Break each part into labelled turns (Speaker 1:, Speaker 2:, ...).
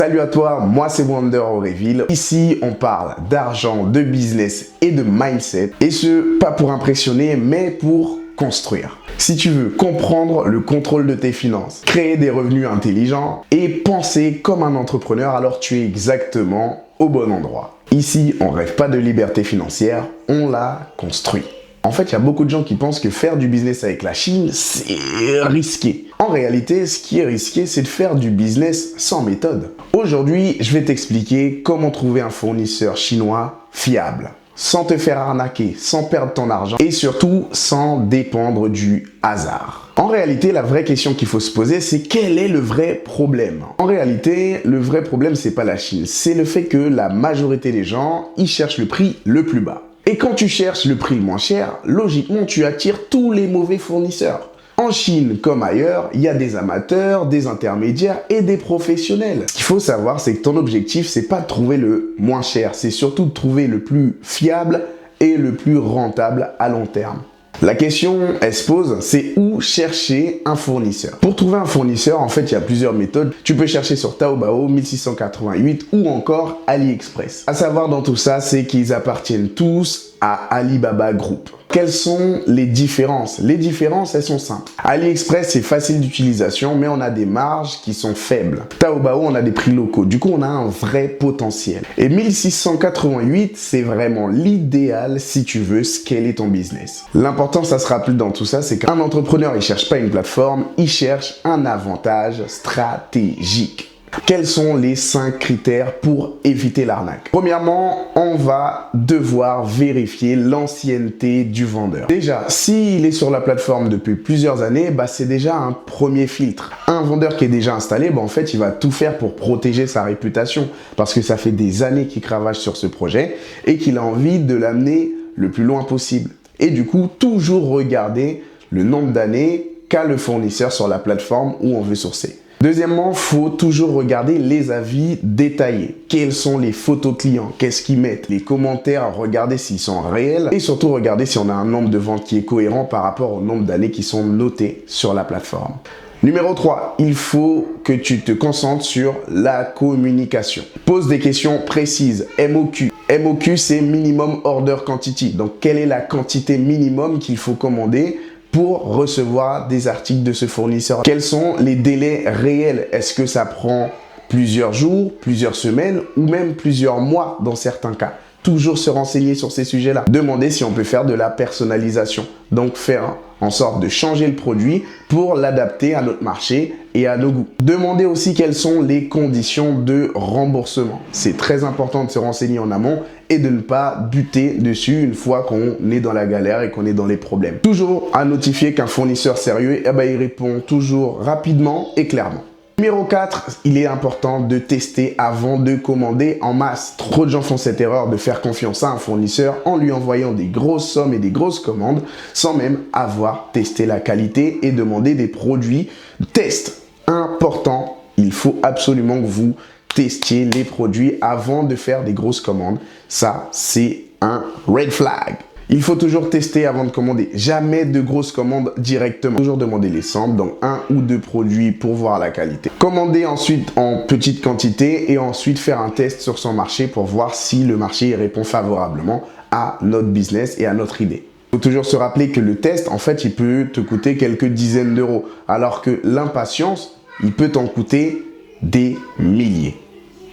Speaker 1: Salut à toi, moi c'est Wonder Auréville. Ici on parle d'argent, de business et de mindset. Et ce, pas pour impressionner, mais pour construire. Si tu veux comprendre le contrôle de tes finances, créer des revenus intelligents et penser comme un entrepreneur, alors tu es exactement au bon endroit. Ici, on rêve pas de liberté financière, on la construit. En fait, il y a beaucoup de gens qui pensent que faire du business avec la Chine, c'est risqué. En réalité, ce qui est risqué, c'est de faire du business sans méthode. Aujourd'hui, je vais t'expliquer comment trouver un fournisseur chinois fiable, sans te faire arnaquer, sans perdre ton argent et surtout sans dépendre du hasard. En réalité, la vraie question qu'il faut se poser, c'est quel est le vrai problème? En réalité, le vrai problème, c'est pas la Chine, c'est le fait que la majorité des gens, ils cherchent le prix le plus bas. Et quand tu cherches le prix le moins cher, logiquement, tu attires tous les mauvais fournisseurs. En Chine comme ailleurs, il y a des amateurs, des intermédiaires et des professionnels. Ce qu'il faut savoir, c'est que ton objectif, c'est pas de trouver le moins cher, c'est surtout de trouver le plus fiable et le plus rentable à long terme. La question, elle se pose, c'est où chercher un fournisseur? Pour trouver un fournisseur, en fait, il y a plusieurs méthodes. Tu peux chercher sur Taobao, 1688 ou encore AliExpress. À savoir dans tout ça, c'est qu'ils appartiennent tous à Alibaba Group. Quelles sont les différences? Les différences, elles sont simples. AliExpress, c'est facile d'utilisation, mais on a des marges qui sont faibles. Taobao, on a des prix locaux. Du coup, on a un vrai potentiel. Et 1688, c'est vraiment l'idéal si tu veux scaler ton business. L'important, ça se rappelle dans tout ça, c'est qu'un entrepreneur, il cherche pas une plateforme, il cherche un avantage stratégique. Quels sont les 5 critères pour éviter l'arnaque? Premièrement, on va devoir vérifier l'ancienneté du vendeur. Déjà, s'il est sur la plateforme depuis plusieurs années, c'est déjà un premier filtre. Un vendeur qui est déjà installé, en fait, il va tout faire pour protéger sa réputation parce que ça fait des années qu'il cravache sur ce projet et qu'il a envie de l'amener le plus loin possible. Et du coup, toujours regarder le nombre d'années qu'a le fournisseur sur la plateforme où on veut sourcer. Deuxièmement, il faut toujours regarder les avis détaillés. Quelles sont les photos clients? Qu'est-ce qu'ils mettent? Les commentaires, regarder s'ils sont réels. Et surtout, regarder si on a un nombre de ventes qui est cohérent par rapport au nombre d'années qui sont notées sur la plateforme. Numéro 3, il faut que tu te concentres sur la communication. Pose des questions précises. MOQ. MOQ, c'est Minimum Order Quantity. Donc, quelle est la quantité minimum qu'il faut commander pour recevoir des articles de ce fournisseur? Quels sont les délais réels? Est-ce que ça prend plusieurs jours, plusieurs semaines ou même plusieurs mois dans certains cas? Toujours se renseigner sur ces sujets-là. Demander si on peut faire de la personnalisation. Donc faire en sorte de changer le produit pour l'adapter à notre marché et à nos goûts. Demandez aussi quelles sont les conditions de remboursement. C'est très important de se renseigner en amont et de ne pas buter dessus une fois qu'on est dans la galère et qu'on est dans les problèmes. Toujours à notifier qu'un fournisseur sérieux, il répond toujours rapidement et clairement. Numéro 4, il est important de tester avant de commander en masse. Trop de gens font cette erreur de faire confiance à un fournisseur en lui envoyant des grosses sommes et des grosses commandes sans même avoir testé la qualité et demander des produits test. Important, il faut absolument que vous testiez les produits avant de faire des grosses commandes. Ça, c'est un red flag. Il faut toujours tester avant de commander. Jamais de grosses commandes directement. Toujours demander les samples, donc 1 ou 2 produits pour voir la qualité. Commander ensuite en petite quantité et ensuite faire un test sur son marché pour voir si le marché répond favorablement à notre business et à notre idée. Il faut toujours se rappeler que le test, en fait, il peut te coûter quelques dizaines d'euros. Alors que l'impatience, il peut t'en coûter des milliers.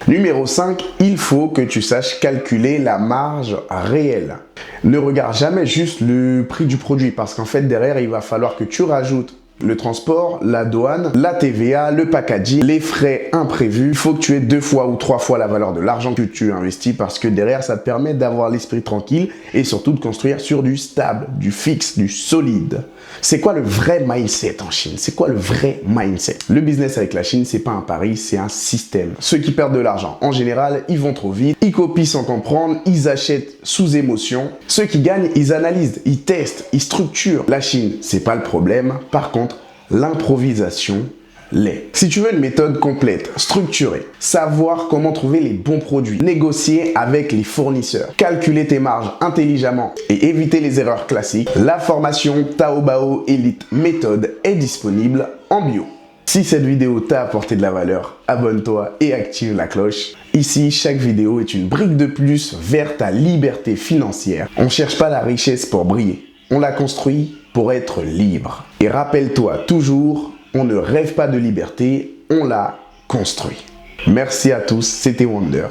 Speaker 1: Numéro 5, il faut que tu saches calculer la marge réelle. Ne regarde jamais juste le prix du produit parce qu'en fait, derrière, il va falloir que tu rajoutes le transport, la douane, la TVA, le packaging, les frais imprévus. Il faut que tu aies 2 fois ou 3 fois la valeur de l'argent que tu investis parce que derrière, ça te permet d'avoir l'esprit tranquille et surtout de construire sur du stable, du fixe, du solide. C'est quoi le vrai mindset en Chine? C'est quoi le vrai mindset? Le business avec la Chine, c'est pas un pari, c'est un système. Ceux qui perdent de l'argent, en général, ils vont trop vite, ils copient sans comprendre, ils achètent sous émotion. Ceux qui gagnent, ils analysent, ils testent, ils structurent. La Chine, c'est pas le problème. Par contre, l'improvisation l'est. Si tu veux une méthode complète, structurée, savoir comment trouver les bons produits, négocier avec les fournisseurs, calculer tes marges intelligemment et éviter les erreurs classiques, la formation Taobao Elite Méthode est disponible en bio. Si cette vidéo t'a apporté de la valeur, abonne-toi et active la cloche. Ici, chaque vidéo est une brique de plus vers ta liberté financière. On ne cherche pas la richesse pour briller, on la construit pour être libre. Et rappelle-toi toujours, on ne rêve pas de liberté, on la construit. Merci à tous, c'était Wonder.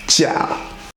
Speaker 1: Ciao!